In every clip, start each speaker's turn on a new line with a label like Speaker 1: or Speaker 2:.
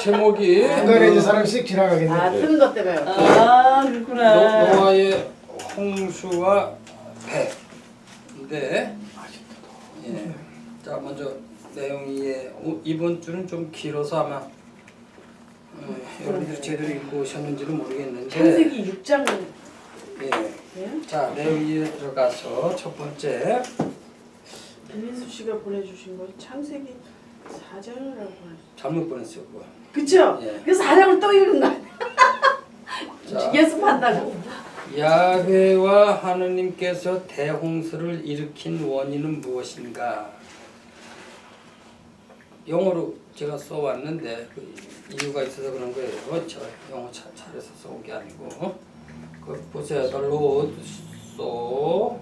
Speaker 1: 제목이
Speaker 2: 중간에 이제 사람씩 지나가겠네.
Speaker 3: 아 뜨는 것 때문에요.
Speaker 4: 아 그렇구나.
Speaker 1: 노아의 홍수와 배인데 예. 자 먼저 내용이 이번 주는 좀 길어서 아마 여러분들이 제대로 읽고 오셨는지는 모르겠는데
Speaker 3: 창세기 6장.
Speaker 1: 예.
Speaker 3: 네?
Speaker 1: 자 내용에 들어가서 첫 번째
Speaker 3: 김민수 씨가 보내주신 거 창세기 4장이라고 보내주셨어요.
Speaker 1: 잘못 보냈어요 그거.
Speaker 3: 그쵸?
Speaker 1: 예.
Speaker 3: 그래서 4장을 또 읽은 거 아니야?
Speaker 1: 자,
Speaker 3: 예습한다고.
Speaker 1: 야훼와 하느님께서 대홍수를 일으킨 원인은 무엇인가? 영어로 제가 써왔는데 그 이유가 있어서 그런 거예요. 저 영어 잘해서 써온 게 아니고 그 보세요. The Lord saw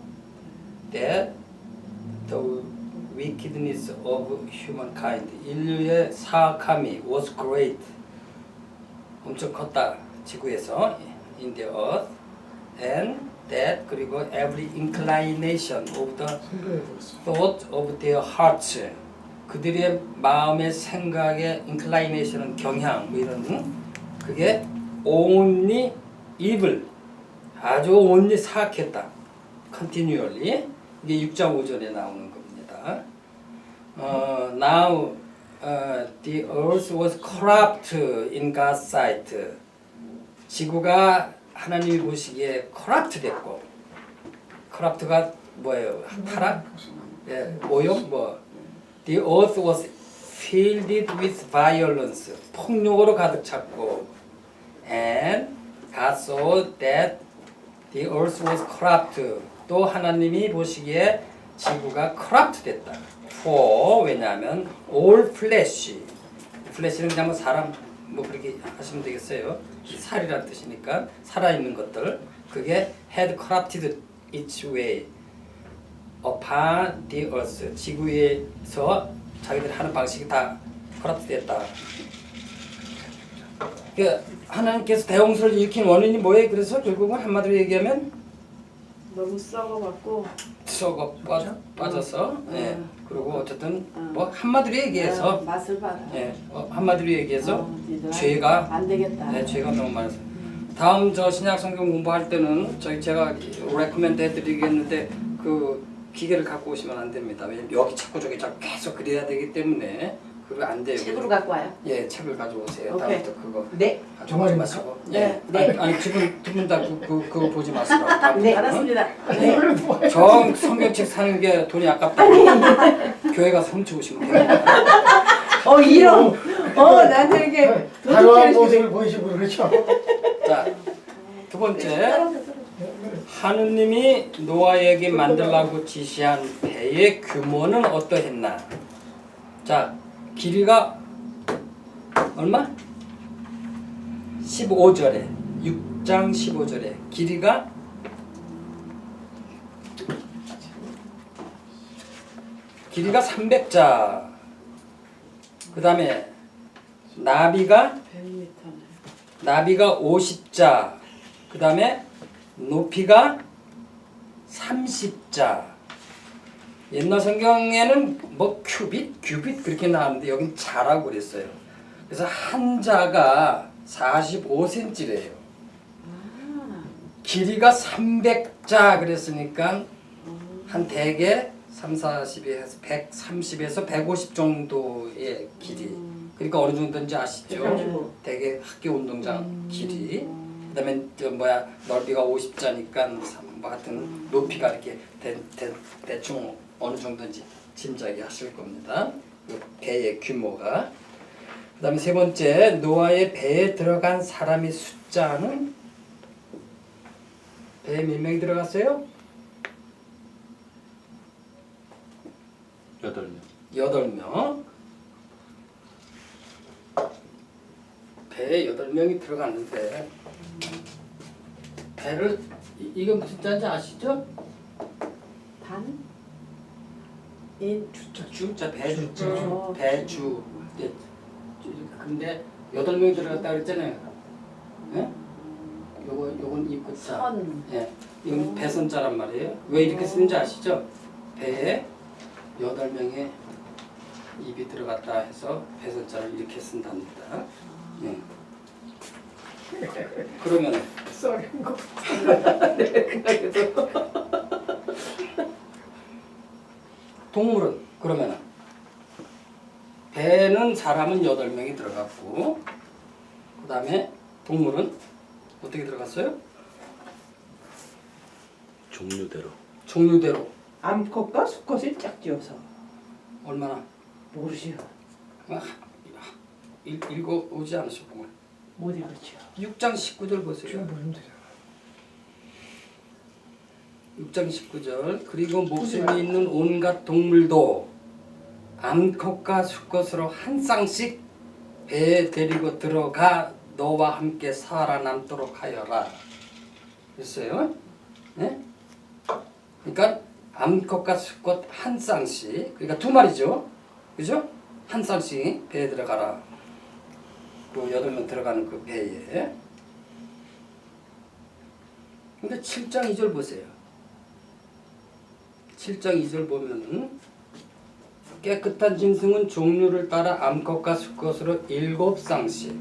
Speaker 1: that the wickedness of humankind 인류의 사악함이 was great 엄청 컸다 지구에서 in the earth and that 그리고 every inclination of the thought of their hearts 그들의 마음의 생각의 inclination은 경향 뭐 이런 그게 only evil 아주 only 사악했다 continually 이게 6장 5절에 나오는 겁니다. Now the earth was corrupt in God's sight 지구가 하나님이 보시기에 corrupt 됐고 corrupt가 뭐예요? 타락? 예, 오염? 뭐 The earth was filled with violence 폭력으로 가득 찼고 and God saw that the earth was corrupt 또 하나님이 보시기에 지구가 corrupt 됐다. For 왜냐하면 all flesh flesh는 그냥 뭐 사람 뭐 그렇게 하시면 되겠어요. 살이란 뜻이니까 살아있는 것들 그게 had corrupted its way upon the earth 지구에서 자기들 하는 방식이 다 corrupt 됐다. 그러니까 하나님께서 대홍수를 일으킨 원인이 뭐예요? 그래서 결국은 한마디로 얘기하면
Speaker 3: 너무 썩어갖고
Speaker 1: 썩어 빠져서 예. 그리고 어쨌든 뭐 한마디로
Speaker 3: 아,
Speaker 1: 얘기해서
Speaker 3: 맛을 봐라.
Speaker 1: 예. 한마디로 얘기해서
Speaker 3: 니들아,
Speaker 1: 죄가
Speaker 3: 안 되겠다.
Speaker 1: 네, 죄가 너무 많아서 다음 저 신약 성경 공부할 때는 제가 레코멘드 해드리겠는데 그 기계를 갖고 오시면 안 됩니다. 왜냐면 여기 자꾸 저기 자꾸 계속 그래야 되기 때문에 그거 안 돼요.
Speaker 3: 책으로 갖고 와요.
Speaker 1: 예, 책을 가져오세요.
Speaker 3: 오케이.
Speaker 1: 다음부터 그거
Speaker 4: 네.
Speaker 1: 정말 마시고.
Speaker 3: 네,
Speaker 1: 예.
Speaker 3: 네.
Speaker 1: 아니 두 분 다 그거 보지 마시고.
Speaker 3: 네, 알았습니다. 네.
Speaker 1: 정 성경책 사는 게 돈이 아깝다. 교회 가서 훔쳐오시면 돼요.
Speaker 4: 이런. 나한테 이렇게
Speaker 2: 다양한 모습을 보이시고 그렇죠.
Speaker 1: 자, 두 번째. 하느님이 노아에게 만들라고 지시한 배의 규모는 어떠했나? 자, 길이가 얼마? 15절에 6장 15절에 길이가 길이가 300자. 그 다음에 나비가
Speaker 3: 100m네.
Speaker 1: 50자. 그 다음에 높이가 30자. 옛날 성경에는 뭐 규빗 그렇게 나왔는데 여긴 자라고 그랬어요. 그래서 한 자가 45cm래요. 길이가 300자 그랬으니까 한 대개 30에서 130에서 150 정도의 길이. 그러니까 어느 정도인지 아시죠?
Speaker 3: 135.
Speaker 1: 대개 학교 운동장 길이. 그다음에 넓이가 50자니까 뭐 하여튼 높이가 이렇게 대충 어느 정도인지 짐작이 하실 겁니다. 그 배의 규모가. 그다음에 세 번째 노아의 배에 들어간 사람의 숫자는 배에 몇 명이 들어갔어요?
Speaker 5: 8명.
Speaker 1: 8명. 배에 8명이 들어갔는데 배를 이게 무슨 자인지 아시죠?
Speaker 3: 단? 인?
Speaker 1: 주자 배주 배주. 네. 근데 8명이 들어갔다 그랬잖아요. 예? 요건 입구자.
Speaker 3: 선.
Speaker 1: 예. 이건 배선자란 말이에요. 왜 이렇게 쓰는지 아시죠? 배에 8명의 입이 들어갔다 해서 배선자를 이렇게 쓴답니다. 그러면
Speaker 2: 썰은 거.
Speaker 1: 동물은 그러면 배는 사람은 8명이 들어갔고 그 다음에 동물은 어떻게 들어갔어요?
Speaker 5: 종류대로.
Speaker 1: 종류대로
Speaker 4: 암컷과 수컷을 짝지어서
Speaker 1: 얼마나
Speaker 4: 모르지요.
Speaker 1: 읽어오지 않으셨구만.
Speaker 4: 못 읽었죠.
Speaker 1: 6장 19절 보세요.
Speaker 2: 좀 보면 되잖아.
Speaker 1: 6장 19절 그리고 목숨이 있는 온갖 동물도 암컷과 수컷으로 한 쌍씩 배에 데리고 들어가 너와 함께 살아남도록 하여라. 그랬어요. 네? 그러니까 암컷과 수컷 한 쌍씩 그러니까 두 마리죠. 그죠? 한 쌍씩 배에 들어가라. 그 8명 들어가는 그 배에. 근데 7장 2절 보세요. 7장 2절 보면은 깨끗한 짐승은 종류를 따라 암컷과 수컷으로 7쌍씩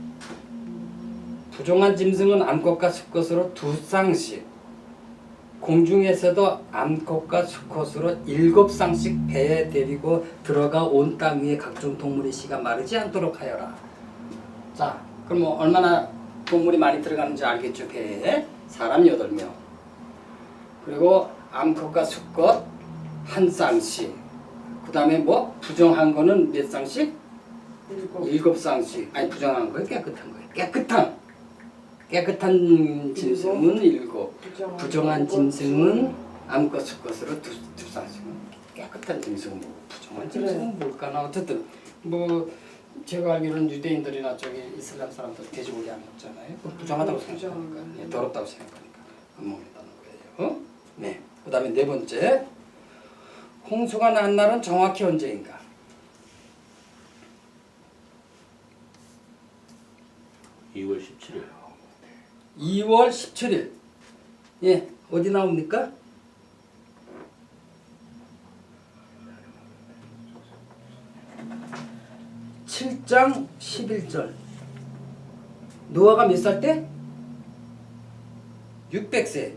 Speaker 1: 부정한 짐승은 암컷과 수컷으로 2쌍씩 공중에서도 암컷과 수컷으로 7쌍씩 배에 데리고 들어가 온 땅 위에 각종 동물의 씨가 마르지 않도록 하여라. 자, 그럼 뭐 얼마나 동물이 많이 들어가는지 알겠죠? 배에 사람 8명 그리고 암컷과 수컷 한 쌍씩 그 다음에 뭐 부정한 거는 몇 쌍씩? 7쌍씩 아니 부정한 거예요? 깨끗한 거예요? 깨끗한 짐승은 7 부정한 짐승은 암컷 수컷으로 2쌍씩 깨끗한 짐승은 뭐고 부정한 짐승은 뭘까나 어쨌든 뭐 제가 알기로는 유대인들이나 저기 이슬람 사람들 돼지고기 안 먹잖아요. 부정하다고 생각하니까 예, 더럽다고 생각하니까 안 먹는다는 거예요. 네. 그 다음에 4번째 홍수가 난 날은 정확히 언제인가?
Speaker 5: 2월 17일.
Speaker 1: 2월 17일. 예, 어디 나옵니까? 칠 7장 11절. 노아가 몇 살 때? 600세.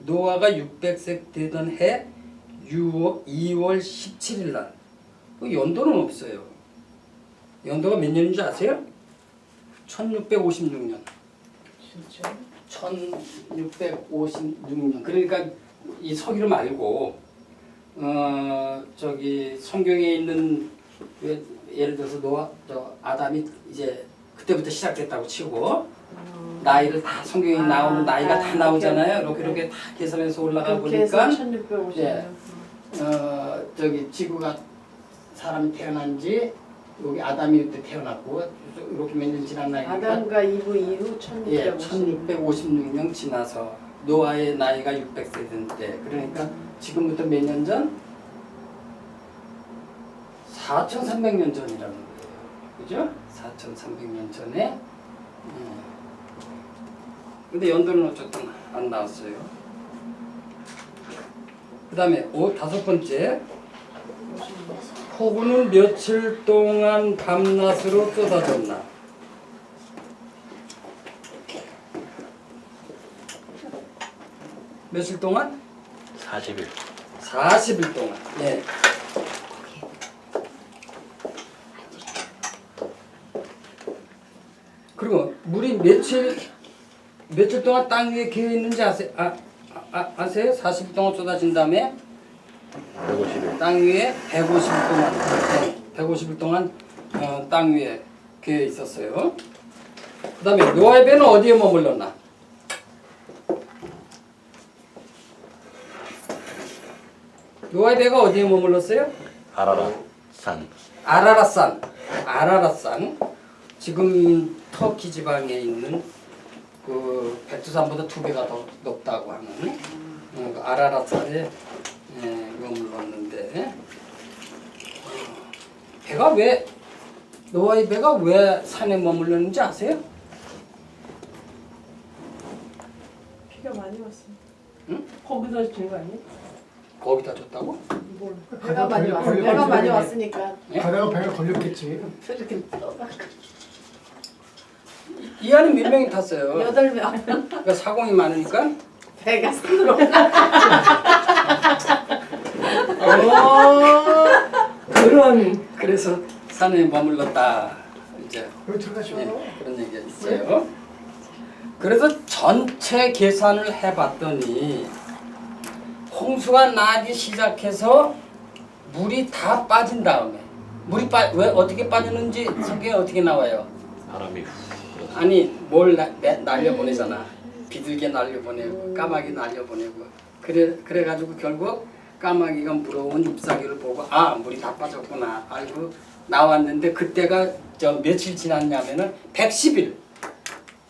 Speaker 1: 노아가 600세 되던 해 2월 17일 날. 그 연도는 없어요. 연도가 몇 년인 줄 아세요? 1656년.
Speaker 3: 진짜?
Speaker 1: 1656년. 그러니까 이 서기로 말고 저기 성경에 있는 예를 들어서 아담이 이제 그때부터 시작됐다고 치고 나이를 다 성경에 나오는 나이가 다 나오잖아요. 이렇게 다 계산해서 올라가
Speaker 3: 그렇게 해서
Speaker 1: 보니까
Speaker 3: 1650년.
Speaker 1: 예. 저기 지구가 사람이 태어난 지 여기 아담이 그때 태어났고 이렇게 몇 년 지난 나이니까
Speaker 3: 아담과 이브 이후 1650년.
Speaker 1: 예, 1656년 지나서 노아의 나이가 600세 된 때 그러니까 지금부터 몇 년 전? 4300년 전이라는 거예요. 그죠? 4300년 전에 근데 연도는 어쨌든 안 나왔어요. 그 다음에 5번째 폭우는 며칠 동안 밤낮으로 쏟아졌나? 며칠 동안?
Speaker 5: 40일.
Speaker 1: 40일 동안. 예. 그리고 물이 며칠 동안 땅 위에 기어 있는지 아세요? 아세요? 40일 동안 쏟아진 다음에
Speaker 5: 150일.
Speaker 1: 땅 위에 150일 동안 150일 동안 땅 위에 기어 있었어요. 그 다음에 노아의 배는 어디에 머물렀나? 노아의 배가 어디에 머물렀어요?
Speaker 5: 아라랏산.
Speaker 1: 아라랏산. 지금 터키 지방에 있는 그 백두산보다 2배가 더 높다고 하는 그 아라랏산에 머물렀는데 노아의 배가 왜 산에 머물렀는지 아세요?
Speaker 3: 비가 많이 왔습니다.
Speaker 1: 응?
Speaker 4: 거기서 죄가 아니에요?
Speaker 1: 거기다 줬다고?
Speaker 3: 뭘?
Speaker 2: 가다가
Speaker 3: 배가 많이
Speaker 2: 배가
Speaker 3: 왔어. 배가
Speaker 2: 걸려-
Speaker 3: 많이
Speaker 2: 걸려-
Speaker 3: 왔으니까
Speaker 1: 예?
Speaker 2: 가다가 배가 걸렸겠지.
Speaker 3: 이렇게 떠가.
Speaker 1: 이 안에 몇 명이 탔어요?
Speaker 3: 8명.
Speaker 1: 그러니까 사공이 많으니까
Speaker 3: 배가 산으로.
Speaker 4: 그런
Speaker 1: 그래서 산에 머물렀다. 이제
Speaker 2: 여기 들어가죠.
Speaker 1: 그런 얘기가 있어요. 그래서 전체 계산을 해봤더니 홍수가 나기 시작해서 물이 다 빠진 다음에 왜 어떻게 빠지는지 성경에 어떻게 나와요?
Speaker 5: 바람이
Speaker 1: 아니 뭘 날려보내잖아. 비둘기 날려보내고 까마귀 날려보내고 그래가지고 결국 까마귀가 물어온 잎사귀를 보고 아 물이 다 빠졌구나 알고 나왔는데 그때가 저 며칠 지났냐면은 110일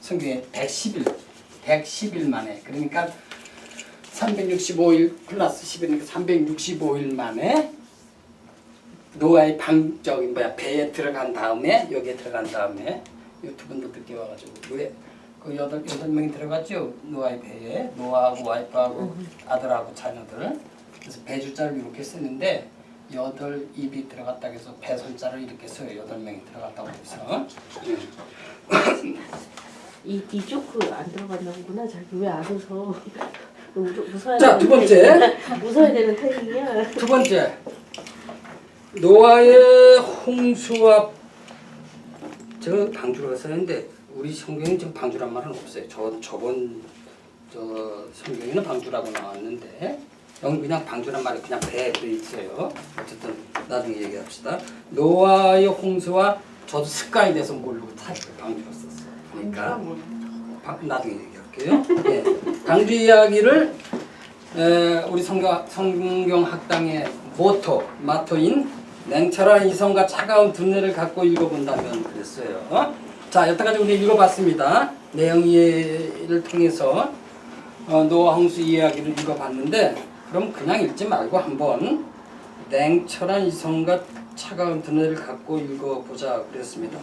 Speaker 1: 성경에 110일 만에 그러니까 365일 플러스 10일이니까 365일 만에 노아의 배에 들어간 다음에 여기에 들어간 다음에 유튜브도 늦게 와가지고 그 여덟 명이 들어갔죠 노아의 배에 노아하고 와이프하고 아들하고 자녀들 그래서 배주자를 이렇게 쓰는데 8입이 들어갔다 해서 배선자를 이렇게 써요 8명이 들어갔다고 해서
Speaker 6: 이 조크 안 들어갔나 보구나. 자기 왜 안 웃어? 웃어야
Speaker 1: 자, 두 번째.
Speaker 6: 웃어야 되는 타이밍이야.
Speaker 1: 두 번째 노아의 홍수와 저 방주라고 써있는데 우리 성경에 지금 방주란 말은 없어요. 저번 성경에는 방주라고 나왔는데 여기 그냥 방주란 말이 그냥 배에 돼 있어요. 어쨌든 나중에 얘기합시다. 노아의 홍수와 저도 습관이 돼서 모르고 방주로 썼어요. 그러니까 나중에 얘기할게요. 예. 방주 이야기를 우리 성경 학당의 마토인 냉철한 이성과 차가운 두뇌를 갖고 읽어본다면 그랬어요. 자, 여태까지 우리 읽어봤습니다. 내용 이해를 통해서 노아 홍수 이야기를 읽어봤는데 그럼 그냥 읽지 말고 한번 냉철한 이성과 차가운 두뇌를 갖고 읽어보자 그랬습니다.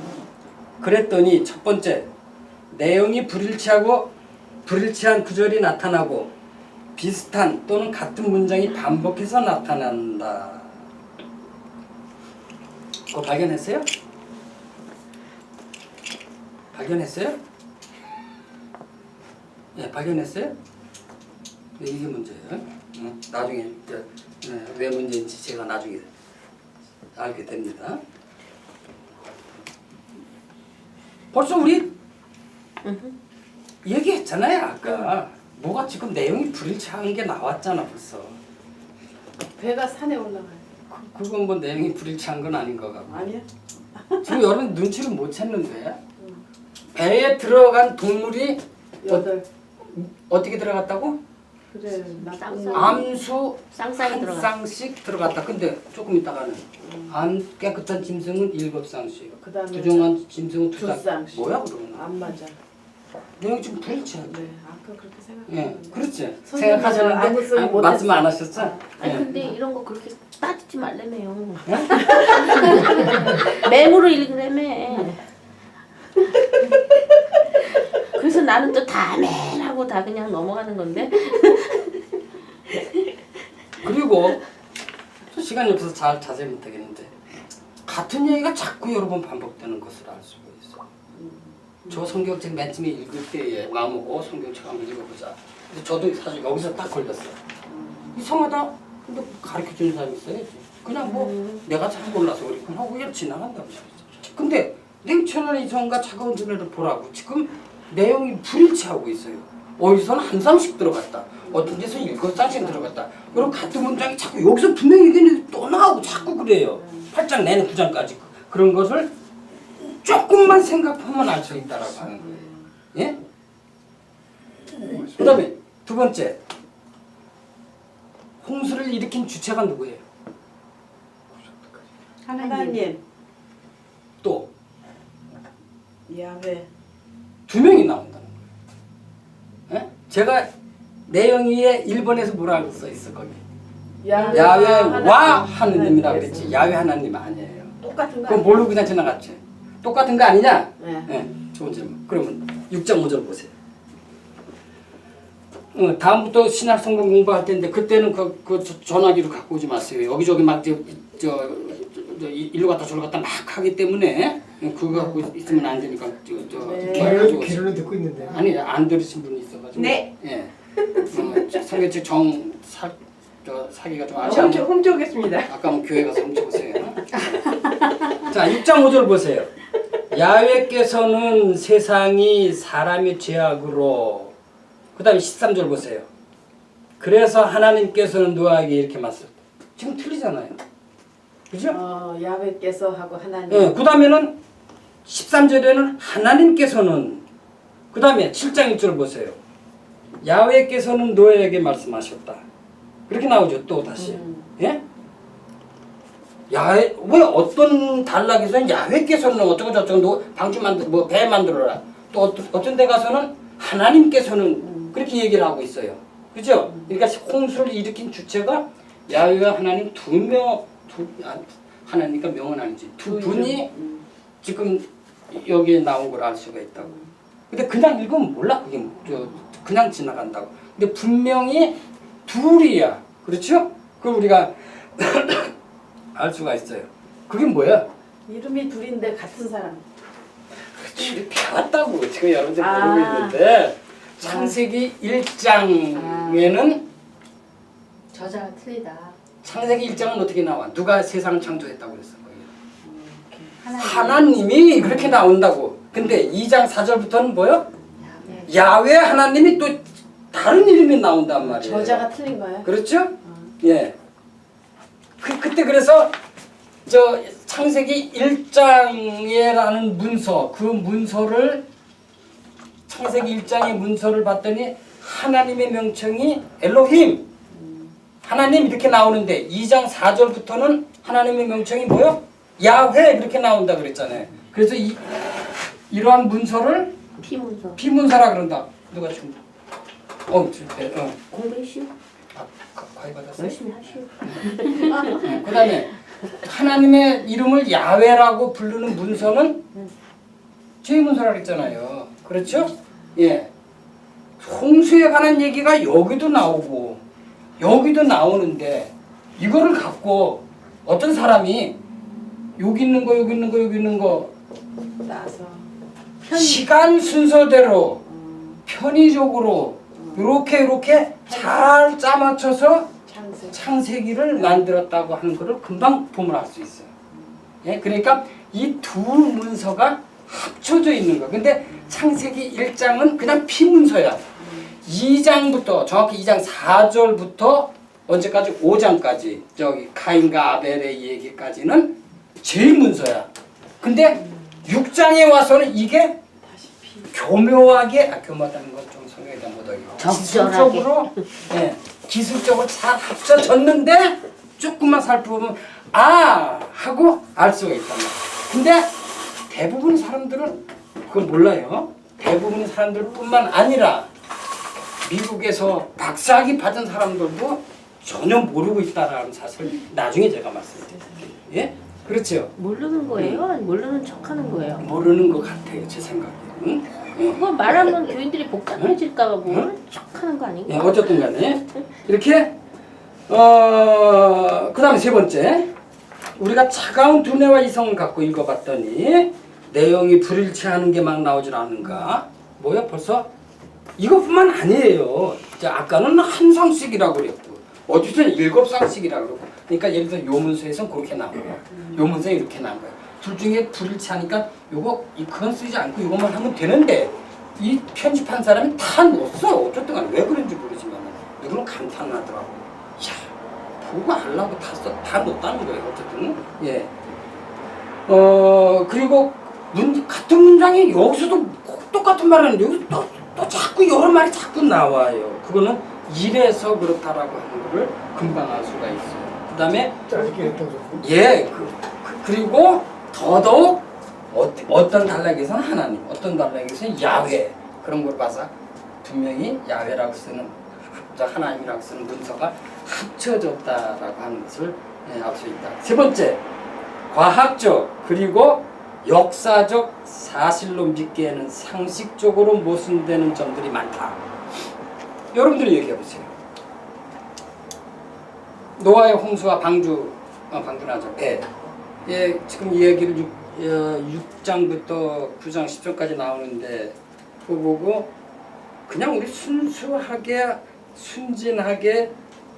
Speaker 1: 그랬더니 첫 번째 내용이 불일치한 구절이 나타나고 비슷한 또는 같은 문장이 반복해서 나타난다. 그거 발견했어요? 발견했어요? 예, 발견했어요? 네, 이게 문제예요. 나중에 왜 문제인지 제가 나중에 알게 됩니다. 벌써 우리 얘기했잖아요 아까. 뭐가 지금 내용이 불일치한 게 나왔잖아 벌써.
Speaker 3: 배가 산에 올라가요.
Speaker 1: 그건 뭐 내용이 불일치한 건 아닌 것 같고.
Speaker 3: 아니야?
Speaker 1: 지금 여러분 눈치를 못 챘는데 배에 들어간 동물이
Speaker 3: 8.
Speaker 1: 어떻게 들어갔다고?
Speaker 3: 그래.
Speaker 1: 암수
Speaker 6: 쌍쌍이
Speaker 1: 한
Speaker 6: 들어가.
Speaker 1: 쌍씩 들어갔다. 근데 조금 있다가는 깨끗한 짐승은 7쌍씩,
Speaker 3: 그다음에
Speaker 1: 부정한 짐승은 2쌍.
Speaker 3: 쌍씩.
Speaker 1: 뭐야 그러면?
Speaker 3: 안 맞아.
Speaker 1: 내용이 지금 불일치하네.
Speaker 3: 네. 아까 그렇게
Speaker 1: 예,
Speaker 3: 생각했는데.
Speaker 1: 그렇지.
Speaker 3: 선생님은 아무
Speaker 1: 생각하셨는데
Speaker 3: 소리 못했어.
Speaker 1: 말씀 안 하셨어?
Speaker 6: 아니
Speaker 1: 예.
Speaker 6: 근데 이런 거 그렇게 따지지 말래매요. 메모로 읽으래매. 그래서 나는 또 다맨하고 다 그냥 넘어가는 건데.
Speaker 1: 그리고 시간이 없어서 잘 자세히 못하겠는데 같은 얘기가 자꾸 여러 번 반복되는 것을 알 수가 있어. 저 성경책 맨 처음에 읽을 때에 마음먹고 성경책 한번 읽어보자. 그래서 저도 사실 여기서 딱 걸렸어. 이상하다. 근데 가르쳐주는 사람이 있어야지. 그냥 뭐 내가 잘 몰라서 그렇군 하고 그냥 지나간다고 말이지. 근데 냉철한 이성과 차가운 두뇌를 보라고 지금 내용이 불일치하고 있어요. 어디서는 한 쌍씩 들어갔다. 어떤 데서 7쌍씩 들어갔다. 그리고 같은 문장이 자꾸 여기서 분명히 얘기는 또 나오고 자꾸 그래요. 8장 내내 9장까지 그런 것을 조금만 생각하면 알 수 있다라고 하는 거예요. 예? 그 다음에 두 번째 홍수를 일으킨 주체가 누구예요?
Speaker 3: 하나님.
Speaker 1: 또
Speaker 3: 야훼.
Speaker 1: 2명이 나온다는 거예요. 예? 제가 내용 위에 1번에서 뭐라고 써 있어 거기? 야훼와 하느님이라 그랬지. 야훼 하나님 아니에요.
Speaker 3: 똑같은 거
Speaker 1: 그럼 뭘로 그냥 지나갔지? 똑같은 거 아니냐?
Speaker 3: 네.
Speaker 1: 네, 좋은 질문. 그러면 6장 5절 보세요. 다음부터 신학 성경 공부할 텐데 그때는 그 전화기로 갖고 오지 마세요. 여기저기 막 일로 갔다 저로 갔다 막 하기 때문에 그거 갖고 있으면 안 되니까
Speaker 3: 네.
Speaker 2: 귀로는 듣고 있는데.
Speaker 1: 아니 안 들으신 분이 있어가지고.
Speaker 4: 네.
Speaker 1: 예. 성경책 사기가 좀 아쉬워.
Speaker 4: 훔쳐오겠습니다.
Speaker 1: 아까 뭐 교회 가서 훔쳐보세요. 자, 6장 5절 보세요. 야훼께서는 세상이 사람의 죄악으로. 그 다음에 13절 보세요. 그래서 하나님께서는 노아에게 이렇게 말씀. 지금 틀리잖아요. 그죠?
Speaker 3: 야훼께서 하고 하나님.
Speaker 1: 예, 그 다음에는 13절에는 하나님께서는. 그 다음에 7장 1절 보세요. 야훼께서는 노아에게 말씀하셨다. 그렇게 나오죠. 또 다시. 예? 야훼 왜 어떤 단락에서는 야훼께서는 어쩌고 저쩌고 방주 만들 뭐 배 만들어라. 또 어떤 데 가서는 하나님께서는 그렇게 얘기를 하고 있어요. 그죠? 그러니까 홍수를 일으킨 주체가 야훼와 하나님 하나님과 명은 아니지. 두 분이 지금 여기에 나온 걸 알 수가 있다고. 근데 그냥 읽으면 몰라. 그게 그냥 지나간다고. 근데 분명히 둘이야. 그렇죠? 그걸 우리가 알 수가 있어요. 그게 뭐야?
Speaker 3: 이름이 둘인데 같은 사람.
Speaker 1: 우리 배웠다고 지금 여러분들 모르고 있는데 창세기 1장에는
Speaker 6: 저자가 틀리다.
Speaker 1: 창세기 1장은 어떻게 나와? 누가 세상을 창조했다고 그랬어? 하나님이 그렇게 나온다고. 근데 2장 4절부터는 뭐요? 야훼 하나님이 또 다른 이름이 나온단 말이에요.
Speaker 3: 저자가 틀린 거야.
Speaker 1: 그렇죠? 예. 그때 그래서 저 창세기 1장에라는 문서, 그 문서를 창세기 1장의 문서를 봤더니 하나님의 명칭이 엘로힘, 하나님 이렇게 나오는데 2장 4절부터는 하나님의 명칭이 뭐요? 야훼 이렇게 나온다 그랬잖아요. 그래서 이러한 문서를
Speaker 6: 피문서.
Speaker 1: 피문서라 그런다. 누가 지금?
Speaker 6: 공부하시오.
Speaker 1: 과외 받았어요?
Speaker 6: 열심히 하시오.
Speaker 1: 그 다음에 하나님의 이름을 야훼라고 부르는 문서는 제2문서라 그랬잖아요. 그렇죠? 예. 홍수에 관한 얘기가 여기도 나오고 여기도 나오는데 이거를 갖고 어떤 사람이 여기 있는 거 여기 있는 거 여기 있는 거
Speaker 3: 따서.
Speaker 1: 시간 순서대로 편의적으로 이렇게 잘 짜맞춰서 창세기를 만들었다고 하는 것을 금방 보면 알 수 있어요. 예? 그러니까 이 두 문서가 합쳐져 있는 거. 근데 창세기 1장은 그냥 피문서야. 2장부터 정확히 2장 4절부터 언제까지 5장까지 저기 가인과 아벨의 얘기까지는 제1문서야. 근데 6장에 와서는 이게 교묘하게 교묘하다는 건 좀 성경에 대한 못하게 기술적으로 기술적으로 잘 합쳐졌는데 조금만 살펴보면 아 하고 알 수가 있단 말이야. 근데 대부분 사람들은 그걸 몰라요. 대부분 사람들뿐만 아니라 미국에서 박사학위 받은 사람들도 전혀 모르고 있다라는 사실을 나중에 제가 말씀드릴게요. 예? 그렇죠?
Speaker 6: 모르는 거예요? 아니 모르는 척하는 거예요?
Speaker 1: 모르는 것 같아요. 제 생각에. 응?
Speaker 6: 그거 말하면 교인들이 복잡해질까봐 모르는 척하는 거 아닌가?
Speaker 1: 예, 어쨌든 간에 이렇게 그 다음에 세 번째 우리가 차가운 두뇌와 이성을 갖고 읽어봤더니 내용이 불일치하는 게 막 나오질 않은가? 뭐야 벌써 이것뿐만 아니에요. 아까는 한 상씩이라고 그랬고 어디서는 7상씩이라고 그러고 그러니까 예를 들어 요 문서에서는 그렇게 나온 거야. 요 문서에 이렇게 나온 거야. 둘 중에 불일치하니까 요거 그건 쓰지 않고 요것만 하면 되는데 이 편집한 사람이 다 넣었어. 어쨌든 간에 왜 그런지 모르지만 누구는 감탄하더라고. 야 보고 하려고 다 넣었다는 거예요. 어쨌든 예. 그리고 같은 문장이 여기서도 똑같은 말은 여기서 또 자꾸 여러 말이 자꾸 나와요. 그거는 이래서 그렇다라고 하는 거를 금방 알 수가 있어요. 그 다음에
Speaker 2: 짧게 했던 거.
Speaker 1: 예, 그리고 더더욱 어떤 단락에서는 하나님, 어떤 단락에서는 야훼 그런 걸 봐서 분명히 야훼라고 쓰는 하나님이라고 쓰는 문서가 합쳐졌다라고 하는 것을 알 수 있다. 세 번째, 과학적 그리고 역사적 사실로 믿기에는 상식적으로 모순되는 점들이 많다. 여러분들이 얘기해 보세요. 노아의 홍수와 방주나죠 배. 예, 지금 이 얘기를 6장부터 9장 10장까지 나오는데 그거 보고 그냥 우리 순수하게 순진하게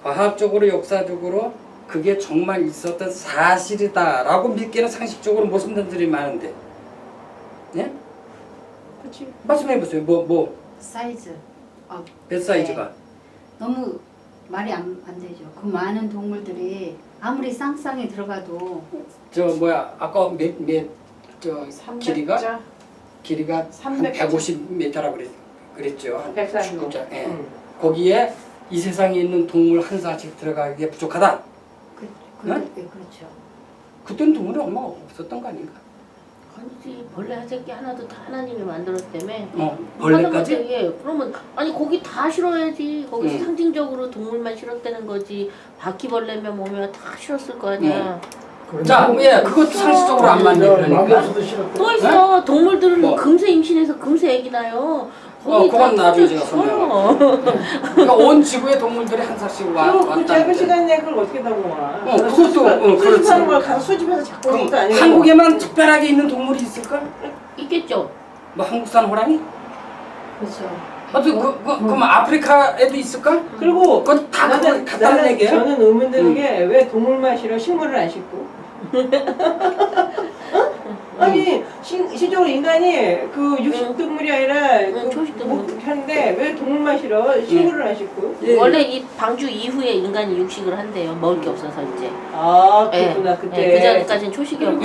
Speaker 1: 과학적으로 역사적으로 그게 정말 있었던 사실이다라고 믿기는 상식적으로 모순들이 많은데, 예?
Speaker 3: 그렇지.
Speaker 1: 말씀해 보세요. 뭐
Speaker 7: 사이즈.
Speaker 1: 몇 사이즈가?
Speaker 7: 너무 말이 안 되죠. 그 많은 동물들이 아무리 쌍쌍이 들어가도
Speaker 1: 저 뭐야 아까 몇저 길이가
Speaker 3: 300자.
Speaker 1: 길이가
Speaker 3: 300
Speaker 1: 한 150m라고 그랬죠. 한
Speaker 3: 145.
Speaker 1: 19자. 예. 거기에 이 세상에 있는 동물 한 쌍씩 들어가기에 부족하다. 네?
Speaker 7: 그렇죠.
Speaker 1: 그때는 동물이 얼마 없었던 거 아닌가?
Speaker 6: 아니지 벌레 한 새끼 하나도 다 하나님이 만들었다며.
Speaker 1: 벌레까지?
Speaker 6: 하다못해, 그러면 아니 거기 다 실어야지. 거기
Speaker 1: 응.
Speaker 6: 상징적으로 동물만 실었다는 거지. 바퀴벌레면 뭐면 다 실었을 거 아니야.
Speaker 1: 자, 예, 그것도 상식적으로 안 맞네. 그러니까.
Speaker 2: 마법수도 싫었고.
Speaker 6: 또 있어. 동물들은
Speaker 1: 뭐?
Speaker 6: 금세 임신해서 금세 애기 나요.
Speaker 1: 그건
Speaker 6: 다
Speaker 1: 나중에 제가
Speaker 6: 어.
Speaker 1: 그러니까 온 지구의 동물들이 한 쌍씩
Speaker 4: 그리고 그 짧은
Speaker 1: 왔다는데.
Speaker 4: 시간 내에 그걸 어떻게 다 모아?
Speaker 1: 그것도 그렇지.
Speaker 4: 수집하는 걸 가서 수집해서 잡고 오는 것도
Speaker 1: 그럼
Speaker 4: 아니고.
Speaker 1: 한국에만 특별하게 있는 동물이 있을까?
Speaker 6: 있겠죠.
Speaker 1: 뭐 한국산 호랑이?
Speaker 7: 그렇죠.
Speaker 1: 그럼 아프리카에도 있을까?
Speaker 4: 그리고
Speaker 1: 그건 다
Speaker 4: 나는
Speaker 1: 같다는 얘기예요?
Speaker 4: 저는 의문 드는 게 왜 동물만 싫어 식물을 안 싣고? 아니 실적으로 인간이 그 육식 동물이 아니라 그
Speaker 6: 초식 동물.
Speaker 4: 하는데 왜 동물만 싫어 식물을 안 싣고?
Speaker 1: 예.
Speaker 6: 원래 이 방주 이후에 인간이 육식을 한대요. 먹을 게 없어서 이제.
Speaker 4: 아 그렇구나 그때.
Speaker 6: 그 전까지는 초식이었고.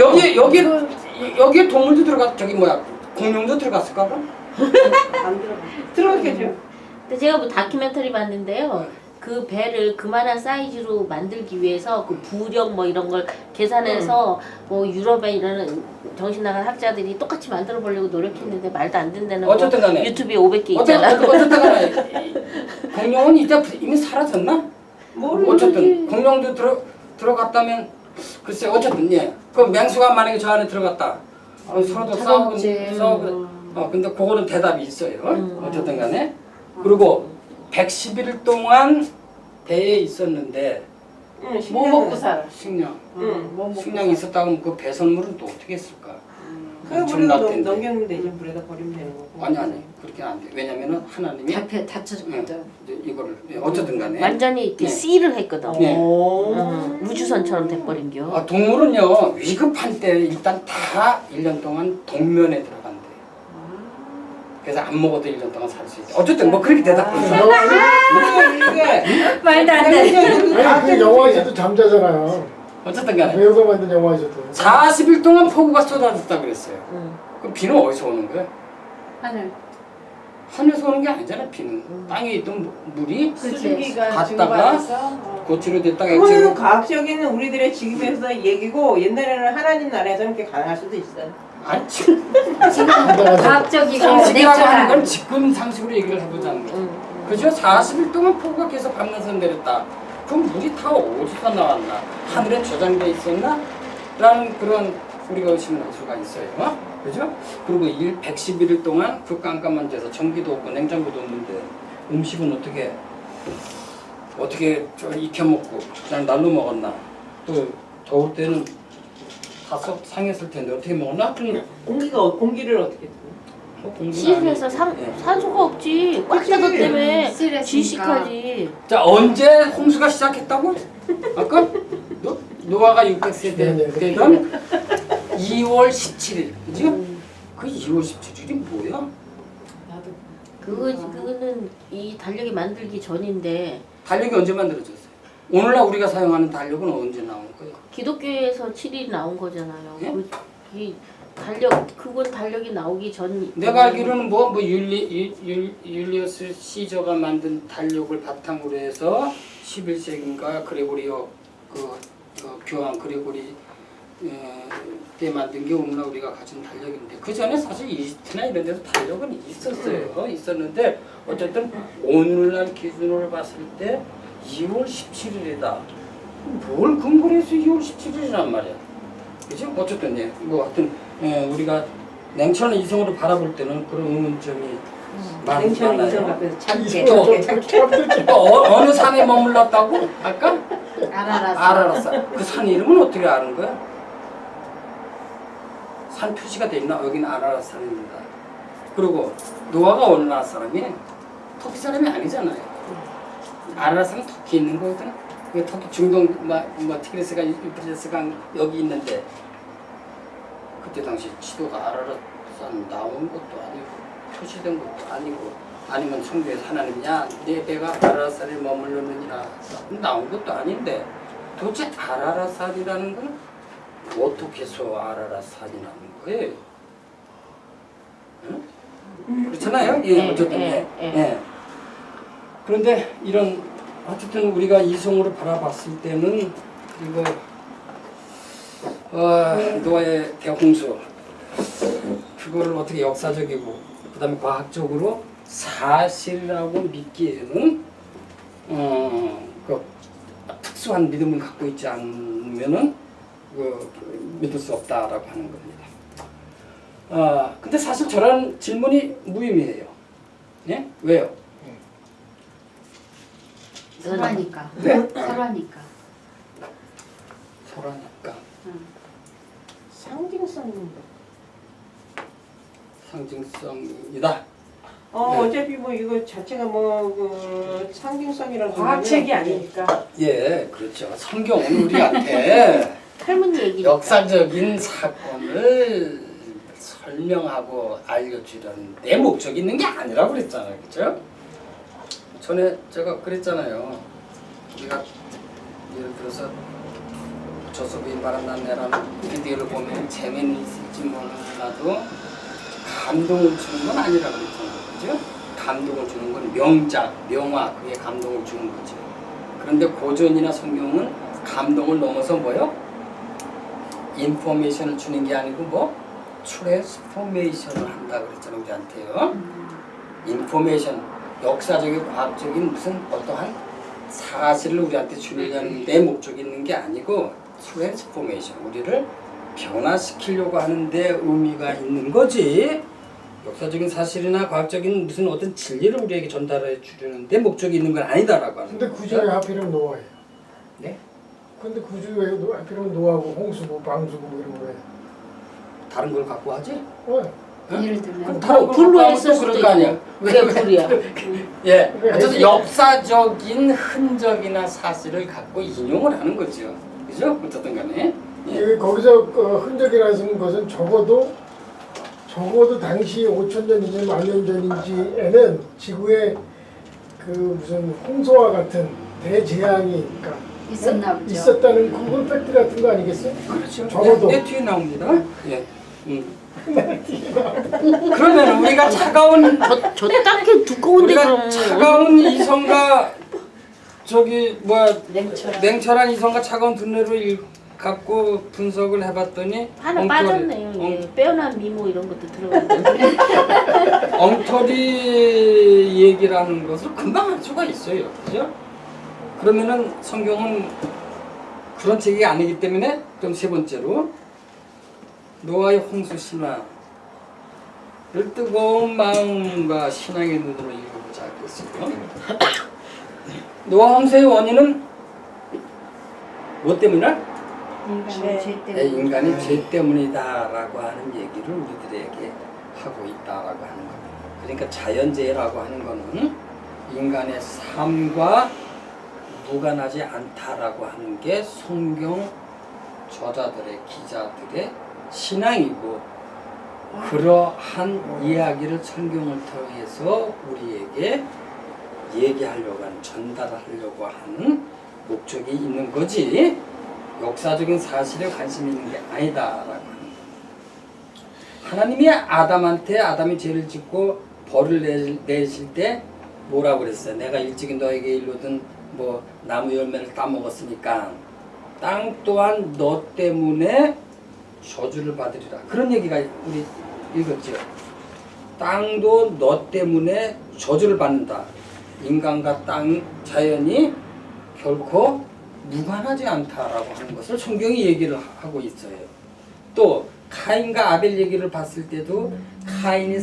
Speaker 1: 여기에 동물도 들어갔 저기 뭐야 공룡도 들어갔을까? 그럼?
Speaker 3: 안 들어가.
Speaker 4: 들어갔겠죠.
Speaker 6: 근데 제가 뭐 다큐멘터리 봤는데요. 그 배를 그만한 사이즈로 만들기 위해서 그 부력 뭐 이런 걸 계산해서 뭐 유럽에 이런 정신 나간 학자들이 똑같이 만들어 보려고 노력했는데 말도 안 된다는
Speaker 1: 어쨌든
Speaker 6: 거
Speaker 1: 간에.
Speaker 6: 유튜브에 500개 있잖아.
Speaker 1: 어쨌든 간에 공룡은 이제 이미 사라졌나? 어쨌든 공룡도 들어갔다면 글쎄 어쨌든 예. 그 맹수가 만약에 저 안에 들어갔다. 서로도 싸우고 근데 그거는 대답이 있어요. 어쨌든 간에. 그리고 111일 동안 배에 있었는데
Speaker 3: 뭐 먹고 살아?
Speaker 1: 식량.
Speaker 3: 뭐 먹고
Speaker 1: 식량이 있었다 하면 그 배설물은 또 어떻게 했을까?
Speaker 4: 그 물에다 넘겼는데 이제 물에다 버리면 되는 거고.
Speaker 1: 아니 그렇게 안 돼. 왜냐면은 하나님이
Speaker 7: 다쳐졌거든.
Speaker 1: 이거를 어쨌든 간에
Speaker 6: 완전히 이렇게
Speaker 1: 네.
Speaker 6: 씨를 했거든.
Speaker 1: 네.
Speaker 6: 우주선처럼 돼버린겨.
Speaker 1: 동물은요 위급할 때 일단 다 1년 동안 동면에 들어간대. 그래서 안 먹어도 1년 동안 살 수 있대. 어쨌든 뭐 그렇게 대답했어요.
Speaker 4: 이게
Speaker 7: 말도 안 돼.
Speaker 2: 아니 그 영화에서도 잠자잖아요.
Speaker 1: 어쨌든 간에
Speaker 2: 외우가 만든 영화에서도.
Speaker 1: 40일 동안 폭우가 쏟아졌다 그랬어요. 그럼 비는 어디서 오는 거야?
Speaker 7: 하늘.
Speaker 1: 하늘에서 오는 게 아니잖아. 비는 땅에 있던 물이
Speaker 3: 수증기가
Speaker 1: 갔다가
Speaker 3: 증발해서
Speaker 1: 고치로 됐다가
Speaker 4: 그거는
Speaker 1: 액체로
Speaker 4: 과학적인 우리들의 지금에서 얘기고 옛날에는 하나님 나라에서는 그렇게 가능할 수도 있어요.
Speaker 1: 아니 지금
Speaker 7: 과학적이고
Speaker 1: 상식이라고 하는
Speaker 7: 내추럴.
Speaker 1: 건 지금 상식으로 얘기를 해보자는 거죠. 그죠? 40일 동안 폭우가 계속 밤낮에 내렸다. 그럼 물이 다 어디서 나왔나? 하늘에 저장돼 있었나? 라는 그런 우리가 의심을 할 수가 있어요. 그죠? 그리고 111일 동안 그 깜깜한 데서 전기도 없고 냉장고도 없는데 음식은 어떻게 익혀먹고 그냥 날로 먹었나? 또 더울 때는 다 상했을 텐데 어떻게 먹었나?
Speaker 4: 공기를 어떻게
Speaker 6: 씨에서 산소가 없지. 꽉 찼기
Speaker 7: 씨를
Speaker 6: 질식하지.
Speaker 1: 자 언제 홍수가 시작했다고? 아까 노아가 600세대 되던 2월 17일 그죠? 그 2월 17일이 뭐야?
Speaker 6: 그거는 이 달력이 만들기 전인데
Speaker 1: 달력이 언제 만들어졌어요? 오늘날 우리가 사용하는 달력은 언제 나온 거예요?
Speaker 6: 기독교에서 7일 나온 거잖아요.
Speaker 1: 예?
Speaker 6: 그건 달력이 나오기 전.
Speaker 1: 내가 알기로는 뭐 율리어스 시저가 만든 달력을 바탕으로 해서 11세기인가 그레고리오 그 교황 그레고리 때 만든 게 오늘날 우리가 가진 달력인데 그 전에 사실 이집트나 이런 데서 달력은 있었어요. 있었는데 어쨌든 오늘날 기준으로 봤을 때 2월 17일이다. 뭘 근거로 해서 2월 17일이란 말이야. 그죠? 어쨌든 예, 뭐 하여튼 우리가 냉철한 이성으로 바라볼 때는 그런 의문점이
Speaker 4: 냉철한 이성
Speaker 1: 많아요.
Speaker 4: 앞에서 참게
Speaker 1: 또 어느 산에 머물렀다고? 아까?
Speaker 7: 알았어.
Speaker 1: 알았어. 그 산 이름은 어떻게 아는 거야? 산 표시가 돼 있나? 여기는 아라랏 산입니다. 그리고 노아가 어느 나라 사람이? 터키 사람이 아니잖아요. 아라랏 산은 터키에 있는 거거든. 그 터키 중동 뭐 티그리스가 유프라테스가 여기 있는데 그때 당시 지도가 아라랏산 나온 것도 아니고 표시된 것도 아니고 아니면 성경에서 하나님 야내 배가 아라랏산에 머물렀느니라 나온 것도 아닌데 도대체 아라랏산이라는 건 어떻게 해서 아라랏산이 나온 거예요? 응? 그렇잖아요. 예, 어쨌든 예. 그런데 이런 어쨌든 우리가 이성으로 바라봤을 때는 이거 노아의 대홍수 그거를 어떻게 역사적이고 그다음에 과학적으로 사실이라고 믿기에는 그 특수한 믿음을 갖고 있지 않으면은 믿을 수 없다라고 하는 겁니다. 근데 사실 저런 질문이 무의미해요. 예? 왜요?
Speaker 7: 설하니까.
Speaker 1: 네?
Speaker 7: 설하니까.
Speaker 1: 설하니까 상징성이다.
Speaker 4: 어차피 뭐 이거 자체가 뭐 그 상징성이라는
Speaker 3: 과학책이 아니니까.
Speaker 1: 예, 그렇죠. 성경은 우리한테
Speaker 6: 할머니 얘기.
Speaker 1: 역사적인 사건을 설명하고 알려주려는 내 목적이 있는 게 아니라고 그랬잖아요. 그렇죠? 전에 제가 그랬잖아요. 우리가 예를 들어서 저속의 바람난내라는 비디오를 보면 재미는 있을지 몰라도 감동을 주는 건 아니라고 그랬잖아요. 그죠? 감동을 주는 건 명작, 명화, 그게 감동을 주는 거죠. 그런데 고전이나 성경은 감동을 넘어서 뭐요? 인포메이션을 주는 게 아니고 뭐? 트랜스포메이션을 한다 그랬잖아요. 우리한테요. 인포메이션, 역사적인, 과학적인 무슨 어떠한 사실을 우리한테 주려는 내 목적이 있는 게 아니고 트랜스포메이션, 우리를 변화시키려고 하는데 의미가 있는 거지. 역사적인 사실이나 과학적인 무슨 어떤 진리를 우리에게 전달해 주려는데 목적이 있는 건 아니다라고 하는
Speaker 2: 근데 굳이 왜 하필이면 노아예요?
Speaker 1: 네?
Speaker 2: 근데 굳이 왜 하필이면 노아고 홍수고 방수고 뭐 이런 거예요?
Speaker 1: 다른 걸 갖고 하지?
Speaker 7: 예를 들면
Speaker 1: 다른 걸
Speaker 6: 불로
Speaker 1: 갖고
Speaker 6: 했을
Speaker 1: 하면 또
Speaker 6: 수도
Speaker 1: 그럴 거 아니야.
Speaker 6: 왜 불이야?
Speaker 1: 예, 어쨌든 역사적인 흔적이나 사실을 갖고 인용을 하는 거죠. 그죠? 어쨌든 간에. 예.
Speaker 2: 거기서 흔적이라는 것은 적어도 당시 5,000년이지 10,000년 전인지에는 지구에 그 무슨 홍수와 같은 대재앙이 그러니까
Speaker 7: 있었나 보죠.
Speaker 2: 있었다는 그건 팩트 같은 거 아니겠어요?
Speaker 1: 그렇죠.
Speaker 2: 적어도.
Speaker 1: 내 뒤에 나옵니다. 예. 그러면 우리가 차가운
Speaker 6: 저 딱히 두꺼운데
Speaker 1: 우리가
Speaker 6: 그럼.
Speaker 1: 차가운 이성과 저기 뭐야
Speaker 3: 냉철한.
Speaker 1: 냉철한 이성과 차가운 두뇌를 갖고 분석을 해봤더니
Speaker 6: 하나 빠졌네요. 예. 빼어난 미모 이런 것도 들어가는데.
Speaker 1: 엉터리 얘기라는 것을 금방 할 수가 있어요. 그죠? 그러면은 성경은 그런 책이 아니기 때문에 그럼 세 번째로 노아의 홍수 신화를 뜨거운 마음과 신앙의 눈으로 읽어보자 했겠어요. 노아 홍수의 원인은 뭐 때문이야?
Speaker 7: 인간의 죄 때문에.
Speaker 1: 인간의 죄 때문이다라고 하는 얘기를 우리들에게 하고 있다라고 하는 겁니다. 그러니까 자연재해라고 하는 거는 인간의 삶과 무관하지 않다라고 하는 게 성경 저자들의 기자들의 신앙이고 그러한 이야기를 성경을 통해서 우리에게 얘기하려고 하는 전달하려고 하는 목적이 있는 거지 역사적인 사실에 관심이 있는 게 아니다라고 하는 거예요. 하나님이 아담이 죄를 짓고 벌을 내실 때 뭐라고 그랬어요? 내가 일찍이 너에게 이르거든 뭐 나무 열매를 따먹었으니까 땅 또한 너 때문에 저주를 받으리라. 그런 얘기가 우리 읽었죠. 땅도 너 때문에 저주를 받는다. 인간과 땅 자연이 결코 무관하지 않다라고 하는 것을 성경이 얘기를 하고 있어요. 또 카인과 아벨 얘기를 봤을 때도 카인이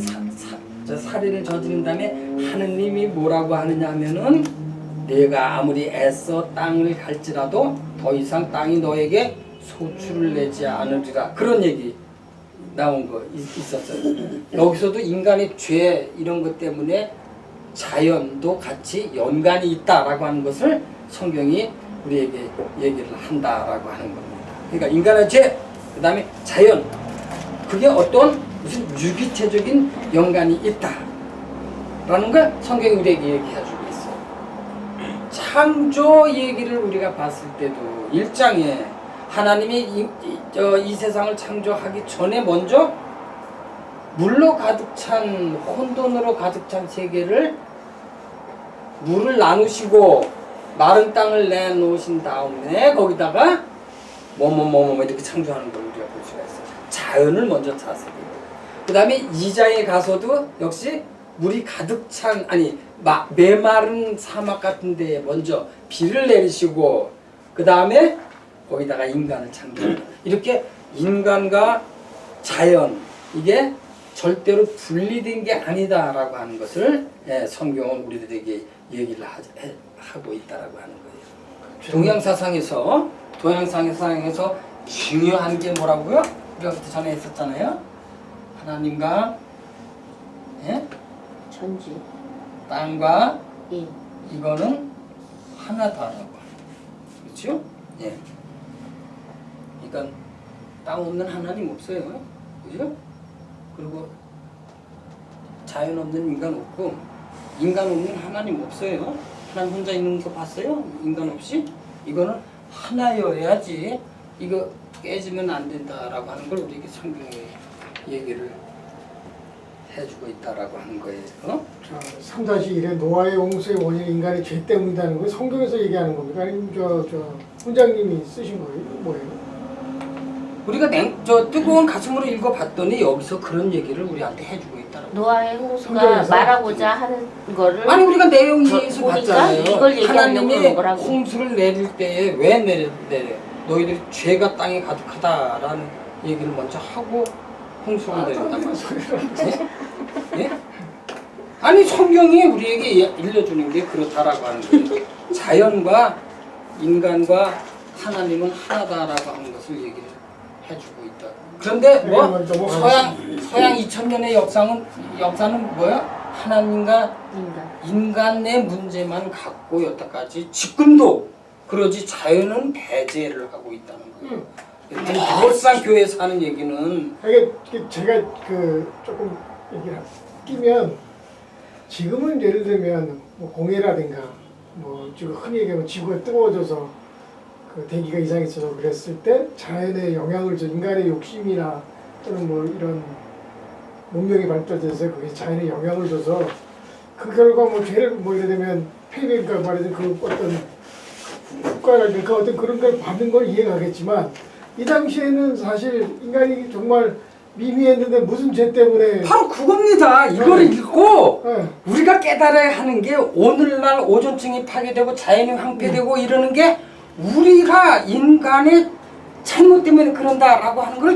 Speaker 1: 살인을 저지른 다음에 하느님이 뭐라고 하느냐 하면은 내가 아무리 애써 땅을 갈지라도 더 이상 땅이 너에게 소출을 내지 않으리라. 그런 얘기 나온 거 있었어요. 여기서도 인간의 죄 이런 것 때문에 자연도 같이 연관이 있다라고 하는 것을 성경이 우리에게 얘기를 한다라고 하는 겁니다. 그러니까 인간의 죄, 그 다음에 자연, 그게 어떤 무슨 유기체적인 연관이 있다라는 걸 성경이 우리에게 얘기해주고 있어요. 창조 얘기를 우리가 봤을 때도 1장에 하나님이 이 세상을 창조하기 전에 먼저 물로 가득 찬 혼돈으로 가득 찬 세계를 물을 나누시고 마른 땅을 내놓으신 다음에 거기다가 뭐뭐뭐뭐 이렇게 창조하는 걸 우리가 볼 수가 있어요. 자연을 먼저 찾으세요. 그 다음에 2장에 가서도 역시 물이 가득 찬 메마른 사막 같은 데에 먼저 비를 내리시고 그 다음에 거기다가 인간을 창조해요. 이렇게 인간과 자연 이게 절대로 분리된 게 아니다라고 하는 것을 성경은 우리들에게 얘기를 하고 있다라고 하는 거예요. 동양사상에서 중요한 게 뭐라고요? 우리가 그때 전에 했었잖아요. 하나님과
Speaker 6: 전지.
Speaker 1: 땅과
Speaker 6: 예.
Speaker 1: 이거는 하나다라고 하는 거예요. 그렇죠? 예. 그러니까 땅 없는 하나님 없어요. 그죠? 그리고 자연 없는 인간 없고 인간 없는 하나님 없어요. 하나님 혼자 있는 거 봤어요? 인간 없이? 이거는 하나여야지 이거 깨지면 안 된다라고 하는 걸 우리에게 성경에 얘기를 해주고 있다라고 하는 거예요.
Speaker 2: 자, 3-1의 노아의 홍수의 원인 인간의 죄 때문이라는 걸 성경에서 얘기하는 겁니까? 아니면 저 훈장님이 쓰신 거예요? 뭐예요?
Speaker 1: 우리가 뜨거운 가슴으로 읽어봤더니 여기서 그런 얘기를 우리한테 해주고 있다라고.
Speaker 6: 노아의 홍수가
Speaker 2: 성경에서?
Speaker 6: 말하고자 하는 거를
Speaker 1: 아니 우리가 내용
Speaker 6: 저
Speaker 1: 이해해서
Speaker 6: 보니까
Speaker 1: 봤잖아요.
Speaker 6: 이걸 얘기하려고
Speaker 1: 하나님이
Speaker 6: 그러는 거라고.
Speaker 1: 홍수를 내릴 때에 왜 내려? 너희들이 죄가 땅에 가득하다라는 얘기를 먼저 하고 홍수를 내렸단 말이에요. 예? 아니 성경이 우리에게 일러주는 게 그렇다라고 하는 거예요. 자연과 인간과 하나님은 하나다라고 하는 것을 얘기를 해주고 있다. 그런데 뭐 서양 2000년의 역사는 뭐야? 하나님과 인간의 문제만 갖고 여태까지 지금도 그러지 자연은 배제를 하고 있다는 거예요. 늘상 교회에서 하는 얘기는
Speaker 2: 이게 제가 조금 얘기를 끼면 지금은 예를 들면 뭐 공해라든가 뭐 지금 흔히 얘기하면 지구가 뜨거워져서 그 대기가 이상해져서 그랬을 때 자연에 영향을 줘 인간의 욕심이나 또는 뭐 이런 문명이 발달돼서 그게 자연에 영향을 줘서 그 결과 뭐 죄를 뭐 예를 들면 폐기니까 말하자면 그 어떤 국가라든가 어떤 그런 걸 받는 걸 이해가겠지만 이 당시에는 사실 인간이 정말 미미했는데 무슨 죄 때문에
Speaker 1: 바로 그겁니다. 이거를 읽고
Speaker 2: 네.
Speaker 1: 우리가 깨달아야 하는 게 오늘날 오존층이 파괴되고 자연이 황폐되고 이러는 게 우리가 인간의 잘못 때문에 그런다라고 하는 걸